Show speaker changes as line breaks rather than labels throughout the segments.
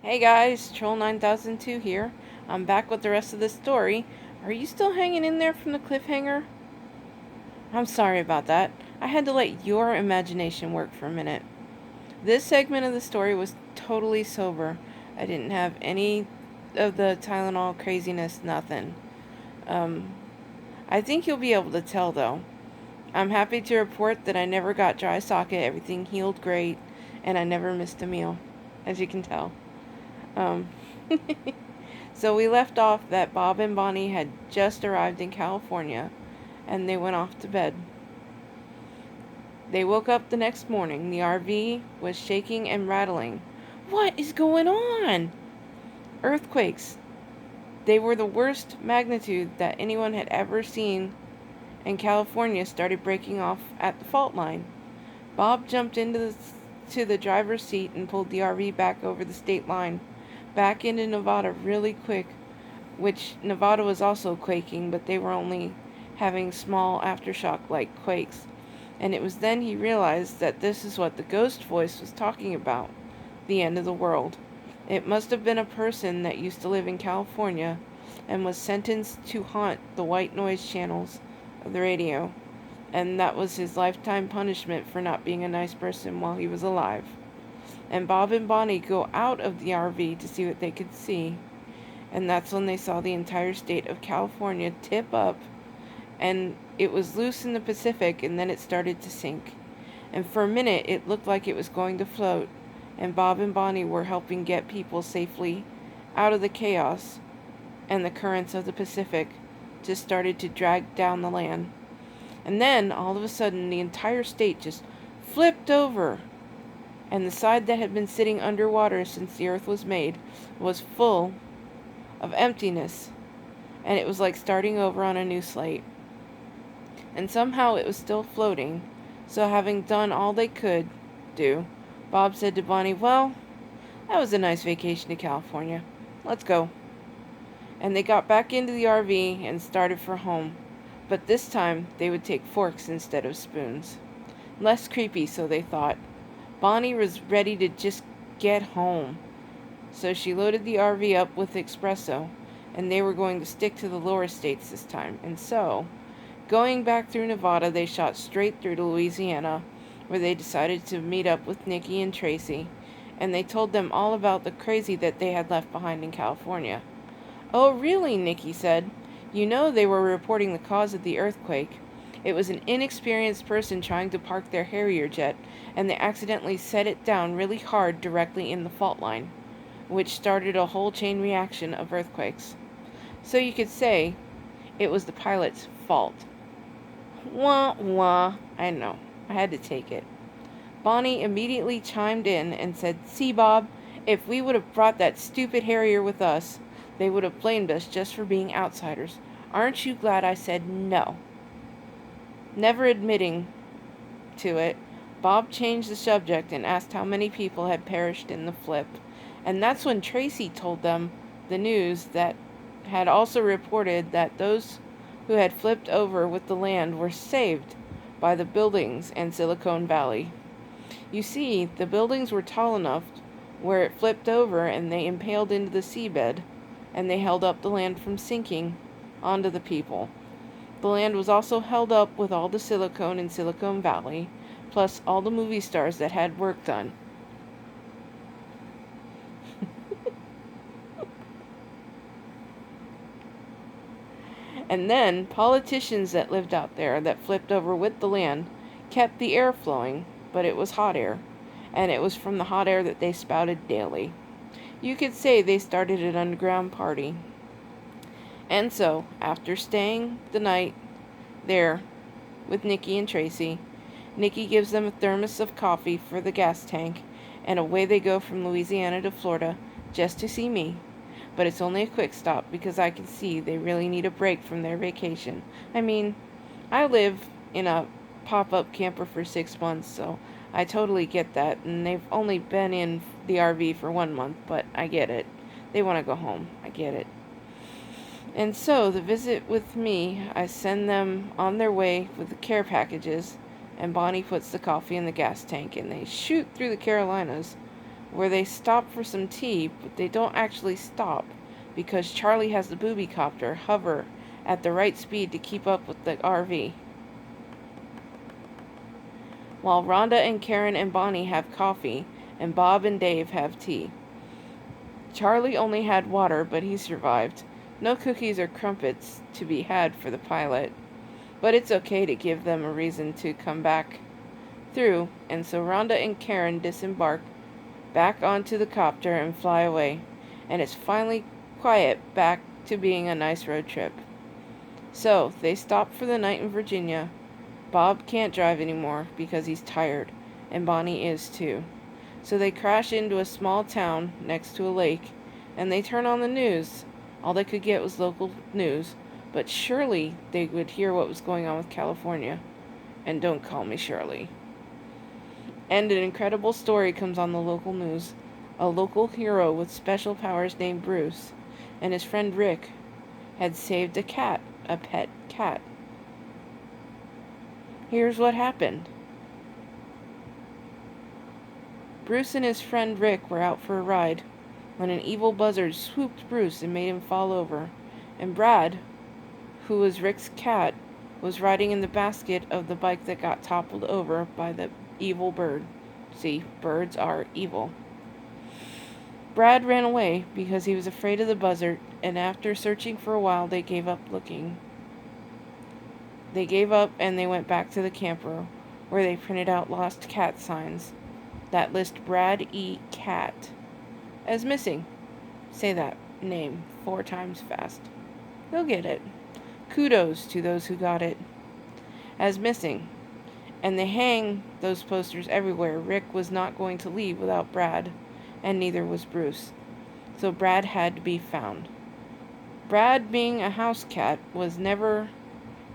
Hey guys, Troll 9002 here. I'm back with the rest of the story. Are you still hanging in there from the cliffhanger? I'm sorry about that. I had to let your imagination work for a minute. This segment of the story was totally sober. I didn't have any of the Tylenol craziness, nothing. Um, I think you'll be able to tell though. I'm happy to report that I never got dry socket, everything healed great, and I never missed a meal, as you can tell. Um, So we left off that Bob and Bonnie had just arrived in California and they went off to bed. They woke up the next morning. The RV was shaking and rattling. What is going on? Earthquakes. They were the worst magnitude that anyone had ever seen, and California started breaking off at the fault line. Bob jumped into the driver's seat and pulled the RV back over the state line, back into Nevada really quick, which Nevada was also quaking, but they were only having small aftershock-like quakes. And it was then he realized that this is what the ghost voice was talking about, the end of the world. It must have been a person that used to live in California and was sentenced to haunt the white noise channels of the radio, and that was his lifetime punishment for not being a nice person while he was alive. And Bob and Bonnie go out of the RV to see what they could see, and that's when they saw the entire state of California tip up, and it was loose in the Pacific, and then it started to sink. And for a minute, it looked like it was going to float, and Bob and Bonnie were helping get people safely out of the chaos, and the currents of the Pacific just started to drag down the land. And then, all of a sudden, the entire state just flipped over, and the side that had been sitting underwater since the earth was made was full of emptiness, and it was like starting over on a new slate. And somehow it was still floating, so having done all they could do, Bob said to Bonnie, "Well, that was a nice vacation to California. Let's go." And they got back into the RV and started for home, but this time they would take forks instead of spoons. Less creepy, so they thought. Bonnie was ready to just get home. So she loaded the RV up with espresso, and they were going to stick to the lower states this time. And so, going back through Nevada, they shot straight through to Louisiana, where they decided to meet up with Nikki and Tracy, and they told them all about the crazy that they had left behind in California. "Oh, really?" Nikki said. "You know they were reporting the cause of the earthquake. It was an inexperienced person trying to park their Harrier jet, and they accidentally set it down really hard directly in the fault line, which started a whole chain reaction of earthquakes. So you could say it was the pilot's fault." Wah, wah. I know. I had to take it. Bonnie immediately chimed in and said, "See, Bob, if we would have brought that stupid Harrier with us, they would have blamed us just for being outsiders. Aren't you glad I said no?" Never admitting to it, Bob changed the subject and asked how many people had perished in the flip. And that's when Tracy told them the news that had also reported that those who had flipped over with the land were saved by the buildings in Silicon Valley. You see, the buildings were tall enough where it flipped over and they impaled into the seabed, and they held up the land from sinking onto the people. The land was also held up with all the silicone in Silicon Valley, plus all the movie stars that had work done. And then, politicians that lived out there that flipped over with the land kept the air flowing, but it was hot air, and it was from the hot air that they spouted daily. You could say they started an underground party. And so, after staying the night there with Nikki and Tracy, Nikki gives them a thermos of coffee for the gas tank, and away they go from Louisiana to Florida just to see me. But it's only a quick stop because I can see they really need a break from their vacation. I mean, I live in a pop-up camper for 6 months, so I totally get that. And they've only been in the RV for 1 month, but I get it. They want to go home. I get it. And so, the visit with me, I send them on their way with the care packages, and Bonnie puts the coffee in the gas tank, and they shoot through the Carolinas where they stop for some tea, but they don't actually stop because Charlie has the booby copter hover at the right speed to keep up with the RV. While Rhonda and Karen and Bonnie have coffee, and Bob and Dave have tea. Charlie only had water, but he survived. No cookies or crumpets to be had for the pilot, but it's okay to give them a reason to come back through, and so Rhonda and Karen disembark back onto the copter and fly away, and it's finally quiet back to being a nice road trip. So, they stop for the night in Virginia. Bob can't drive anymore because he's tired, and Bonnie is too. So they crash into a small town next to a lake, and they turn on the news. All they could get was local news, but surely they would hear what was going on with California. And don't call me Shirley. And an incredible story comes on the local news. A local hero with special powers named Bruce and his friend Rick had saved a cat, a pet cat. Here's what happened. Bruce and his friend Rick were out for a ride when an evil buzzard swooped Bruce and made him fall over, and Brad, who was Rick's cat, was riding in the basket of the bike that got toppled over by the evil bird. See, birds are evil. Brad ran away because he was afraid of the buzzard, and after searching for a while, they gave up looking. They gave up and they went back to the camper, where they printed out lost cat signs that list Brad E. Cat as missing. Say that name 4 times fast. You'll get it. Kudos to those who got it. As missing. And they hang those posters everywhere. Rick was not going to leave without Brad, and neither was Bruce. So Brad had to be found. Brad, being a house cat, was never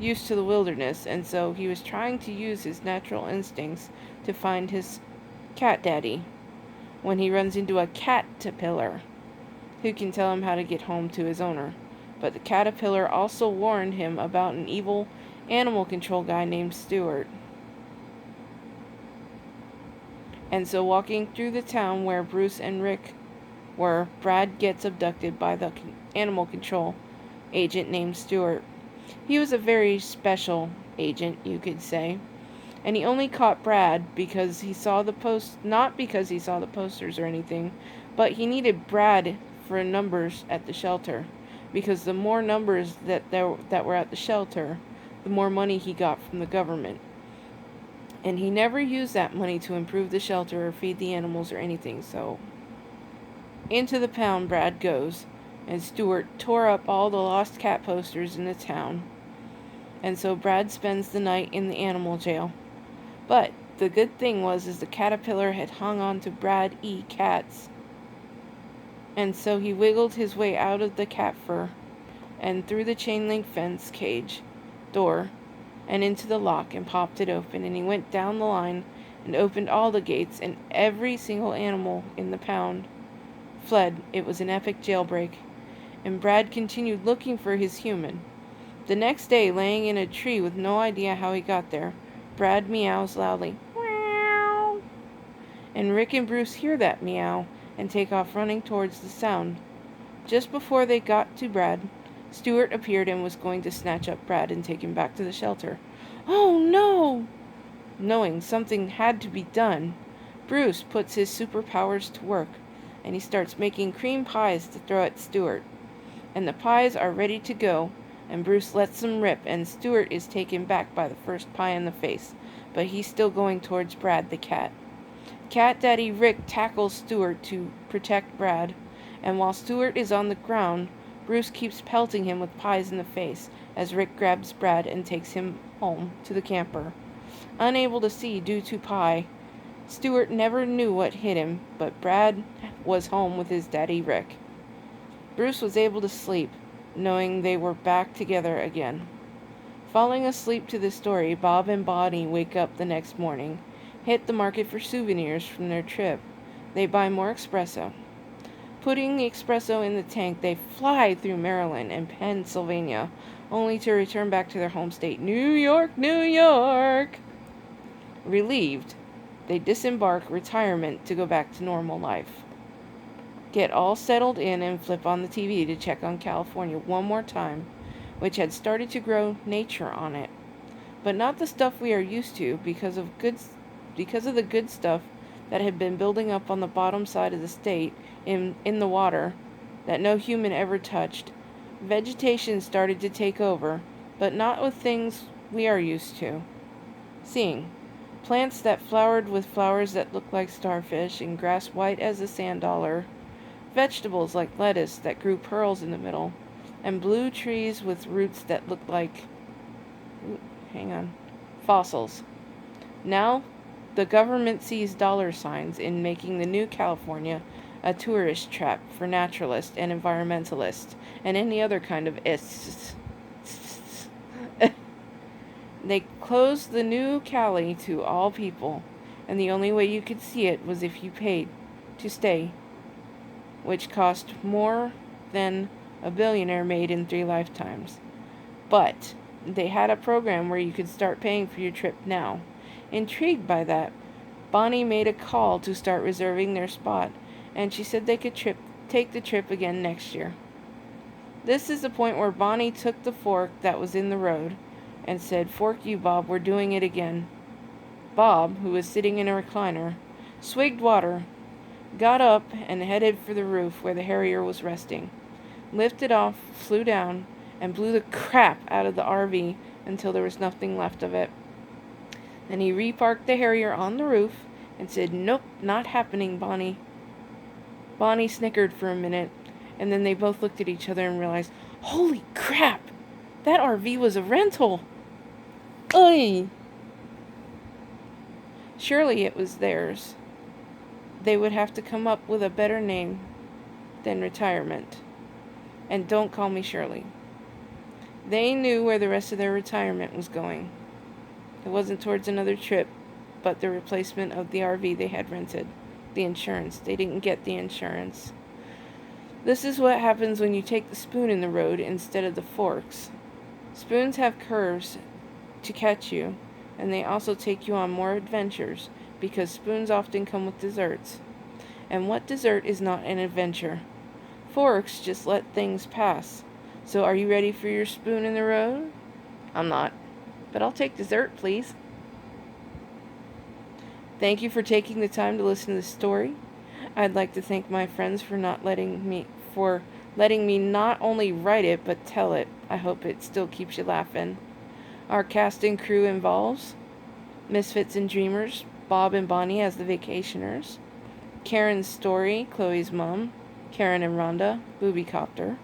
used to the wilderness, and so he was trying to use his natural instincts to find his cat daddy when he runs into a caterpillar who can tell him how to get home to his owner. But the caterpillar also warned him about an evil animal control guy named Stuart. And so walking through the town where Bruce and Rick were, Brad gets abducted by the animal control agent named Stuart. He was a very special agent, you could say. And he only caught Brad because he saw the not because he saw the posters or anything, but he needed Brad for numbers at the shelter, because the more numbers that were at the shelter, the more money he got from the government. And he never used that money to improve the shelter or feed the animals or anything, so into the pound Brad goes, and Stuart tore up all the lost cat posters in the town. And so Brad spends the night in the animal jail. But the good thing was the caterpillar had hung on to Brad E. Cats. And so he wiggled his way out of the cat fur and through the chain link fence cage door and into the lock and popped it open, and he went down the line and opened all the gates, and every single animal in the pound fled. It was an epic jailbreak, and Brad continued looking for his human. The next day, laying in a tree with no idea how he got there, Brad meows loudly, meow, and Rick and Bruce hear that meow and take off running towards the sound. Just before they got to Brad, Stuart appeared and was going to snatch up Brad and take him back to the shelter. Oh no! Knowing something had to be done, Bruce puts his superpowers to work, and he starts making cream pies to throw at Stuart. And the pies are ready to go, and Bruce lets them rip, and Stuart is taken back by the first pie in the face, but he's still going towards Brad the cat. Cat Daddy Rick tackles Stuart to protect Brad, and while Stuart is on the ground, Bruce keeps pelting him with pies in the face as Rick grabs Brad and takes him home to the camper. Unable to see due to pie, Stuart never knew what hit him, but Brad was home with his daddy Rick. Bruce was able to sleep, knowing they were back together again. Falling asleep to the story, Bob and Bonnie wake up the next morning, hit the market for souvenirs from their trip. They buy more espresso. Putting the espresso in the tank, they fly through Maryland and Pennsylvania, only to return back to their home state, New York, New York. Relieved, They disembark retirement to go back to normal life. Get all settled in and flip on the TV to check on California one more time, which had started to grow nature on it. But not the stuff we are used to because of the good stuff that had been building up on the bottom side of the state in the water that no human ever touched. Vegetation started to take over, but not with things we are used to seeing. Plants that flowered with flowers that looked like starfish and grass white as a sand dollar. Vegetables like lettuce that grew pearls in the middle, and blue trees with roots that looked like fossils. Now, the government sees dollar signs in making the new California a tourist trap for naturalists and environmentalists and any other kind of ists. They closed the new Cali to all people, and the only way you could see it was if you paid to stay, which cost more than a billionaire made in 3 lifetimes. But they had a program where you could start paying for your trip now. Intrigued by that, Bonnie made a call to start reserving their spot, and she said they could take the trip again next year. This is the point where Bonnie took the fork that was in the road and said, "Fork you, Bob, we're doing it again." Bob, who was sitting in a recliner, swigged water, got up, and headed for the roof where the Harrier was resting. Lifted off, flew down, and blew the crap out of the RV until there was nothing left of it. Then he reparked the Harrier on the roof and said, "Nope, not happening, Bonnie." Bonnie snickered for a minute, and then they both looked at each other and realized, holy crap, that RV was a rental. Oy! Surely it was theirs. They would have to come up with a better name than retirement. And don't call me Shirley. They knew where the rest of their retirement was going. It wasn't towards another trip, but the replacement of the RV they had rented. The insurance. They didn't get the insurance. This is what happens when you take the spoon in the road instead of the forks. Spoons have curves to catch you, and they also take you on more adventures because spoons often come with desserts. And what dessert is not an adventure? Forks just let things pass. So are you ready for your spoon in the road? I'm not, but I'll take dessert, please. Thank you for taking the time to listen to the story. I'd like to thank my friends for letting me not only write it but tell it. I hope it still keeps you laughing. Our cast and crew involves Misfits and Dreamers, Bob and Bonnie as the vacationers, Karen's story, Chloe's mom, Karen and Rhonda, Booby Copter,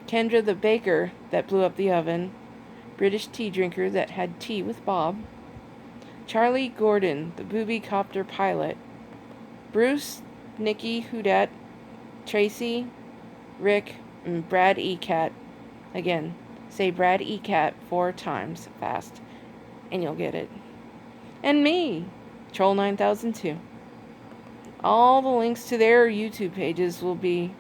Kendra the baker that blew up the oven, British tea drinker that had tea with Bob, Charlie Gordon, the Booby Copter pilot, Bruce, Nikki, Hudat, Tracy, Rick, and Brad E. Cat. Again, say Brad E. Cat 4 times fast, and you'll get it. And me, Troll 9002. All the links to their YouTube pages will be